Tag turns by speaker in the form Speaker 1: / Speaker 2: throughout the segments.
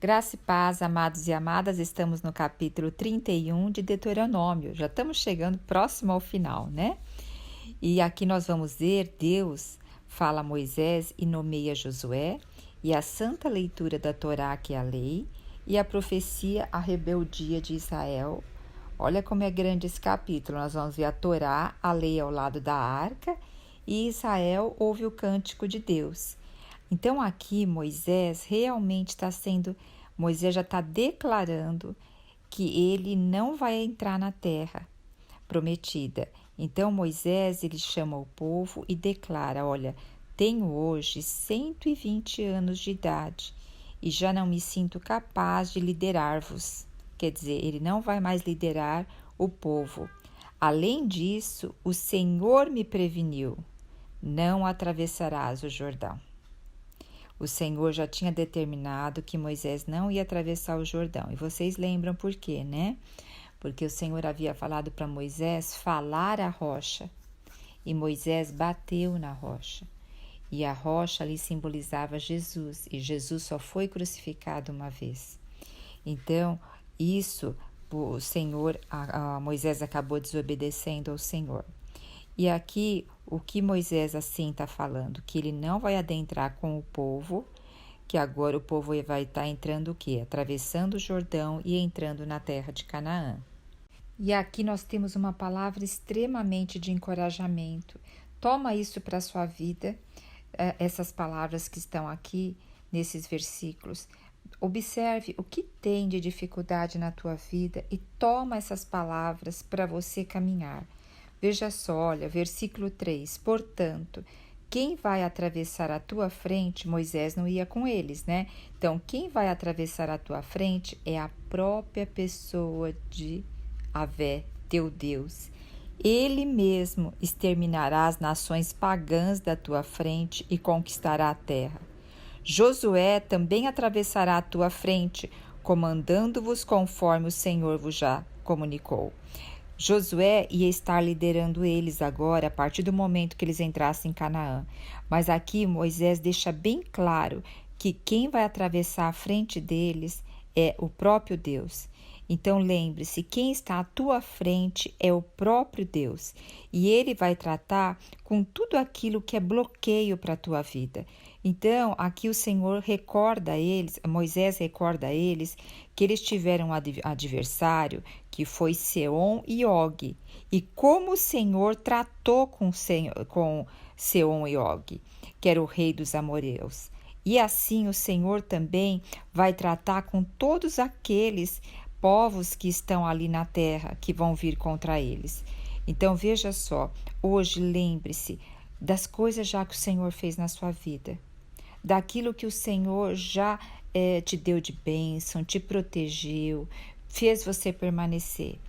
Speaker 1: Graça e paz, amados e amadas, estamos no capítulo 31 de Deuteronômio. Já estamos chegando próximo ao final, né? E aqui nós vamos ver, Deus fala a Moisés e nomeia Josué, e a santa leitura da Torá, que é a lei, e a profecia, a rebeldia de Israel. Olha como é grande esse capítulo. Nós vamos ver a Torá, a lei ao lado da arca, e Israel ouve o cântico de Deus. Então aqui Moisés já está declarando que ele não vai entrar na terra prometida. Então Moisés, ele chama o povo e declara: olha, tenho hoje 120 anos de idade e já não me sinto capaz de liderar-vos. Quer dizer, ele não vai mais liderar o povo. Além disso, o Senhor me preveniu: não atravessarás o Jordão. O Senhor já tinha determinado que Moisés não ia atravessar o Jordão. E vocês lembram por quê, né? Porque o Senhor havia falado para Moisés falar a rocha. E Moisés bateu na rocha. E a rocha ali simbolizava Jesus. E Jesus só foi crucificado uma vez. Então, o Senhor, Moisés acabou desobedecendo ao Senhor. E aqui, o que Moisés assim está falando? Que ele não vai adentrar com o povo, que agora o povo vai estar entrando o quê? Atravessando o Jordão e entrando na terra de Canaã. E aqui nós temos uma palavra extremamente de encorajamento. Toma isso para a sua vida, essas palavras que estão aqui nesses versículos. Observe o que tem de dificuldade na tua vida e toma essas palavras para você caminhar. Veja só, olha, versículo 3. Portanto, quem vai atravessar a tua frente, Moisés não ia com eles, né? Então, quem vai atravessar a tua frente é a própria pessoa de Yahvé, teu Deus. Ele mesmo exterminará as nações pagãs da tua frente e conquistará a terra. Josué também atravessará a tua frente, comandando-vos conforme o Senhor vos já comunicou. Josué ia estar liderando eles agora, a partir do momento que eles entrassem em Canaã. Mas aqui Moisés deixa bem claro que quem vai atravessar a frente deles é o próprio Deus. Então lembre-se, quem está à tua frente é o próprio Deus. E ele vai tratar com tudo aquilo que é bloqueio para a tua vida. Então, aqui o Senhor recorda a eles, Moisés recorda a eles, que eles tiveram um adversário, que foi Seom e Og. E como o Senhor tratou com Seom e Og, que era o rei dos amorreus. E assim o Senhor também vai tratar com todos aqueles povos que estão ali na terra, que vão vir contra eles. Então veja só, hoje lembre-se das coisas já que o Senhor fez na sua vida, daquilo que o Senhor já te deu de bênção, te protegeu, fez você permanecer.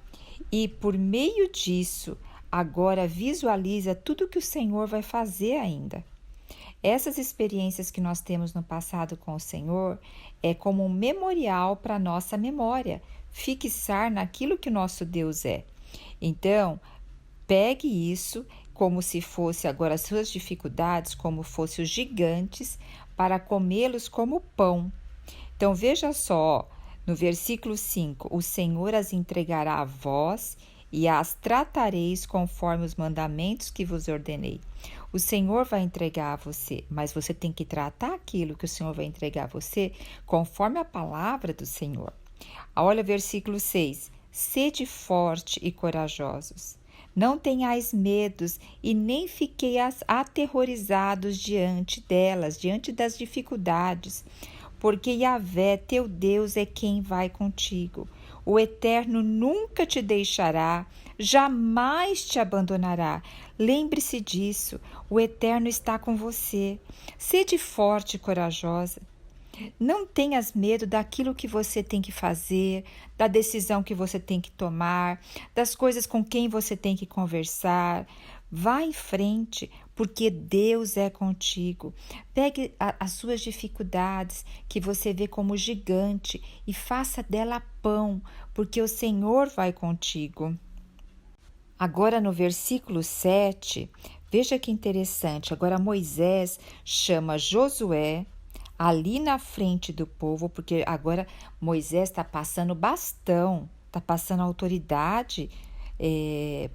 Speaker 1: E por meio disso, agora visualiza tudo que o Senhor vai fazer ainda. Essas experiências que nós temos no passado com o Senhor é como um memorial para a nossa memória, fixar naquilo que o nosso Deus é. Então, pegue isso como se fosse agora as suas dificuldades, como fossem os gigantes, para comê-los como pão. Então, veja só, no versículo 5, o Senhor as entregará a vós e as tratareis conforme os mandamentos que vos ordenei. O Senhor vai entregar a você, mas você tem que tratar aquilo que o Senhor vai entregar a você conforme a palavra do Senhor. Olha o versículo 6. Sede forte e corajosos. Não tenhais medos e nem fiqueis aterrorizados diante delas, diante das dificuldades, porque Yahvé, teu Deus, é quem vai contigo. O Eterno nunca te deixará, jamais te abandonará. Lembre-se disso, o Eterno está com você. Sede forte e corajosa. Não tenhas medo daquilo que você tem que fazer, da decisão que você tem que tomar, das coisas com quem você tem que conversar. Vá em frente, porque Deus é contigo. Pegue as suas dificuldades, que você vê como gigante, e faça dela pão, porque o Senhor vai contigo. Agora no versículo 7, veja que interessante. Agora Moisés chama Josué, ali na frente do povo, porque agora Moisés está passando bastão, está passando autoridade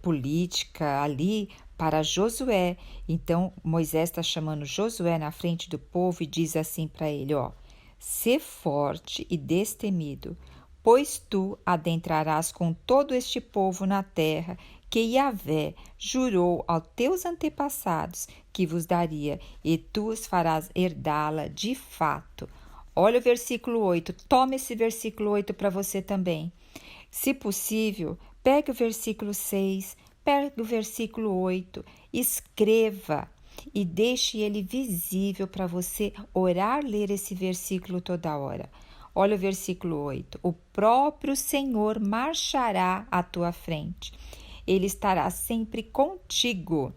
Speaker 1: política ali para Josué. Então Moisés está chamando Josué na frente do povo e diz assim para ele, ó: sê forte e destemido, pois tu adentrarás com todo este povo na terra que Yahvé jurou aos teus antepassados que vos daria, e tu os farás herdá-la de fato. Olha o versículo 8, toma esse versículo 8 para você também. Se possível, pegue o versículo 6, pegue o versículo 8, escreva e deixe ele visível para você orar, ler esse versículo toda hora. Olha o versículo 8. O próprio Senhor marchará à tua frente. Ele estará sempre contigo.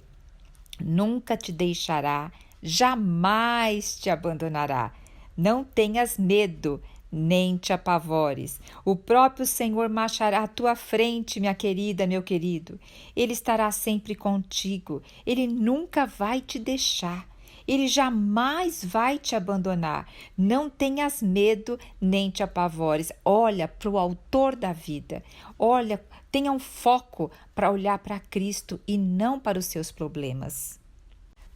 Speaker 1: Nunca te deixará, jamais te abandonará. Não tenhas medo, nem te apavores. O próprio Senhor marchará à tua frente, minha querida, meu querido. Ele estará sempre contigo. Ele nunca vai te deixar. Ele jamais vai te abandonar. Não tenhas medo, nem te apavores. Olha para o autor da vida. Olha, tenha um foco para olhar para Cristo e não para os seus problemas.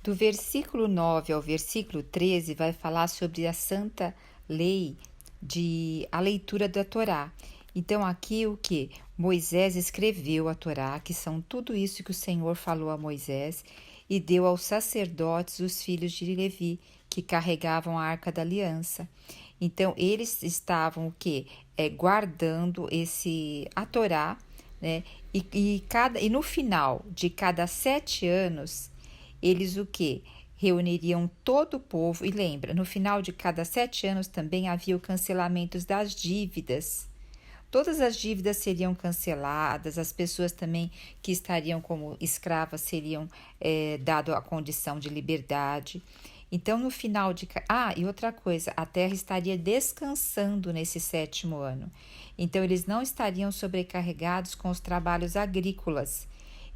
Speaker 1: Do versículo 9 ao versículo 13 vai falar sobre a santa lei a leitura da Torá. Então aqui o que? Moisés escreveu a Torá, que são tudo isso que o Senhor falou a Moisés, e deu aos sacerdotes, os filhos de Levi, que carregavam a Arca da Aliança. Então eles estavam o quê? Guardando a Torá, né? E no final de cada 7 anos, eles o quê? Reuniriam todo o povo, e lembra, no final de cada 7 anos também havia o cancelamento das dívidas. Todas as dívidas seriam canceladas, as pessoas também que estariam como escravas seriam dado a condição de liberdade. Então, no final de... e outra coisa, a terra estaria descansando nesse 7º ano. Então, eles não estariam sobrecarregados com os trabalhos agrícolas.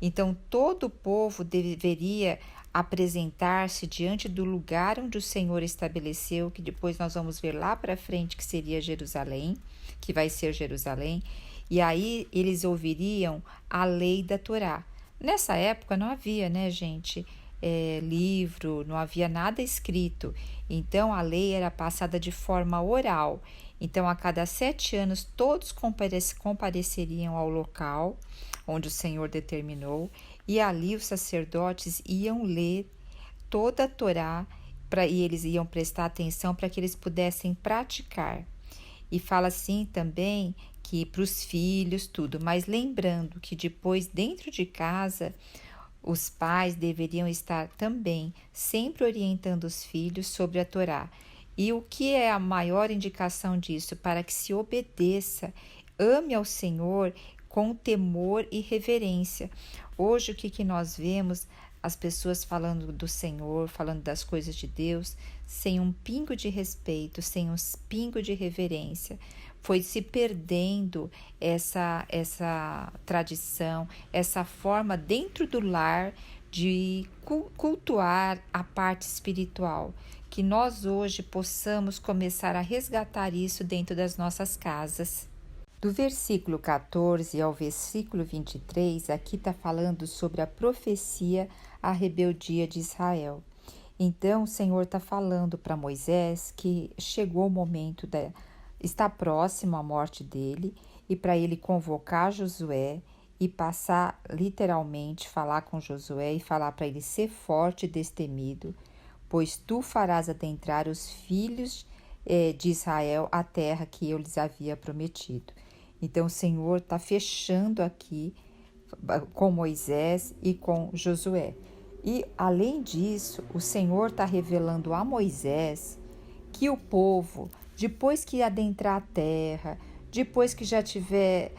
Speaker 1: Então, todo o povo deveria apresentar-se diante do lugar onde o Senhor estabeleceu, que depois nós vamos ver lá para frente que seria Jerusalém, que vai ser Jerusalém, e aí eles ouviriam a lei da Torá. Nessa época não havia, né, gente, livro, não havia nada escrito, então a lei era passada de forma oral. Então, a cada 7 anos, todos compareceriam ao local onde o Senhor determinou, e ali os sacerdotes iam ler toda a Torá e eles iam prestar atenção para que eles pudessem praticar. E fala assim também que para os filhos tudo, mas lembrando que depois dentro de casa os pais deveriam estar também sempre orientando os filhos sobre a Torá. E o que é a maior indicação disso? Para que se obedeça, ame ao Senhor com temor e reverência. Hoje o que nós vemos? As pessoas falando do Senhor, falando das coisas de Deus, sem um pingo de respeito, sem um pingo de reverência. Foi se perdendo essa tradição, essa forma dentro do lar de cultuar a parte espiritual. Que nós hoje possamos começar a resgatar isso dentro das nossas casas. Do versículo 14 ao versículo 23, aqui está falando sobre a profecia, a rebeldia de Israel. Então, o Senhor está falando para Moisés que chegou o momento, está próximo a morte dele, e para ele convocar Josué e passar literalmente, falar com Josué e falar para ele ser forte e destemido, pois tu farás adentrar os filhos de Israel à terra que eu lhes havia prometido. Então, o Senhor está fechando aqui com Moisés e com Josué. E, além disso, o Senhor está revelando a Moisés que o povo, depois que adentrar a terra, depois que já tiver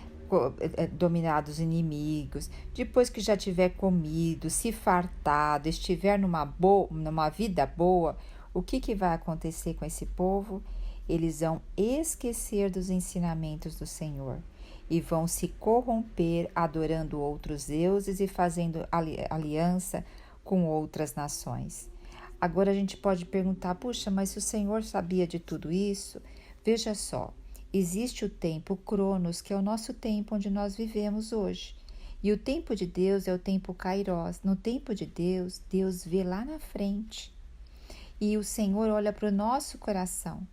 Speaker 1: dominado os inimigos, depois que já tiver comido, se fartado, estiver numa vida boa, o que vai acontecer com esse povo? Eles vão esquecer dos ensinamentos do Senhor e vão se corromper adorando outros deuses e fazendo aliança com outras nações. Agora a gente pode perguntar, puxa, mas se o Senhor sabia de tudo isso, veja só, existe o tempo Cronos, que é o nosso tempo onde nós vivemos hoje. E o tempo de Deus é o tempo Kairos. No tempo de Deus, Deus vê lá na frente. E o Senhor olha para o nosso coração.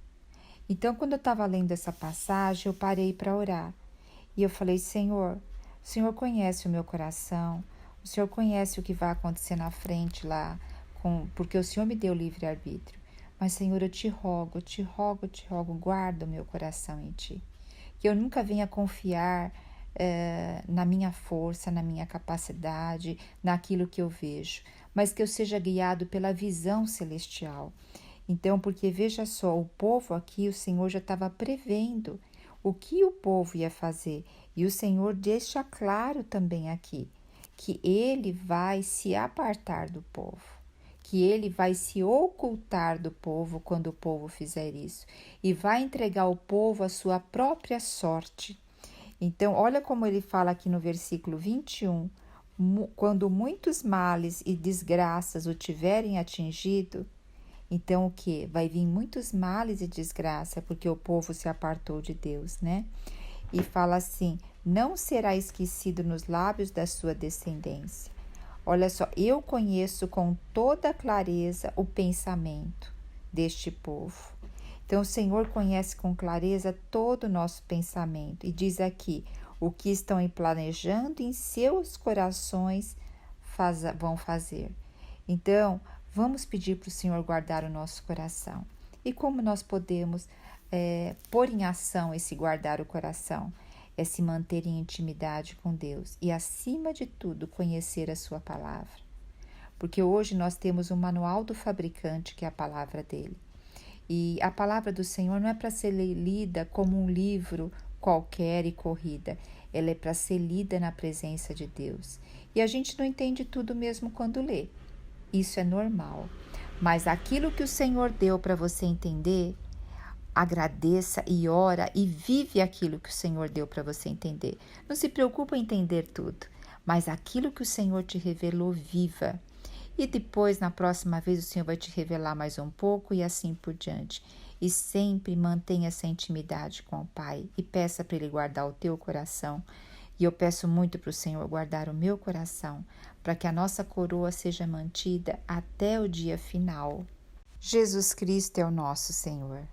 Speaker 1: Então, quando eu estava lendo essa passagem, eu parei para orar. E eu falei, Senhor, o Senhor conhece o meu coração, o Senhor conhece o que vai acontecer na frente lá, porque o Senhor me deu livre-arbítrio. Mas, Senhor, eu te rogo, eu te rogo, eu te rogo, guarda o meu coração em Ti. Que eu nunca venha confiar na minha força, na minha capacidade, naquilo que eu vejo, mas que eu seja guiado pela visão celestial. Então, porque veja só, o povo aqui, o Senhor já estava prevendo o que o povo ia fazer. E o Senhor deixa claro também aqui que ele vai se apartar do povo, que ele vai se ocultar do povo quando o povo fizer isso e vai entregar ao povo a sua própria sorte. Então, olha como ele fala aqui no versículo 21, quando muitos males e desgraças o tiverem atingido, então o que? Vai vir muitos males e desgraça, porque o povo se apartou de Deus, né? E fala assim, não será esquecido nos lábios da sua descendência. Olha só, eu conheço com toda clareza o pensamento deste povo. Então, o Senhor conhece com clareza todo o nosso pensamento e diz aqui, o que estão planejando em seus corações vão fazer. Então, vamos pedir para o Senhor guardar o nosso coração. E como nós podemos pôr em ação esse guardar o coração? É se manter em intimidade com Deus e, acima de tudo, conhecer a sua palavra. Porque hoje nós temos um manual do fabricante, que é a palavra dele. E a palavra do Senhor não é para ser lida como um livro qualquer e corrida. Ela é para ser lida na presença de Deus. E a gente não entende tudo mesmo quando lê. Isso é normal. Mas aquilo que o Senhor deu para você entender, agradeça e ora e vive aquilo que o Senhor deu para você entender. Não se preocupe em entender tudo, mas aquilo que o Senhor te revelou, viva. E depois, na próxima vez, o Senhor vai te revelar mais um pouco e assim por diante. E sempre mantenha essa intimidade com o Pai e peça para Ele guardar o teu coração. E eu peço muito para o Senhor guardar o meu coração, para que a nossa coroa seja mantida até o dia final. Jesus Cristo é o nosso Senhor.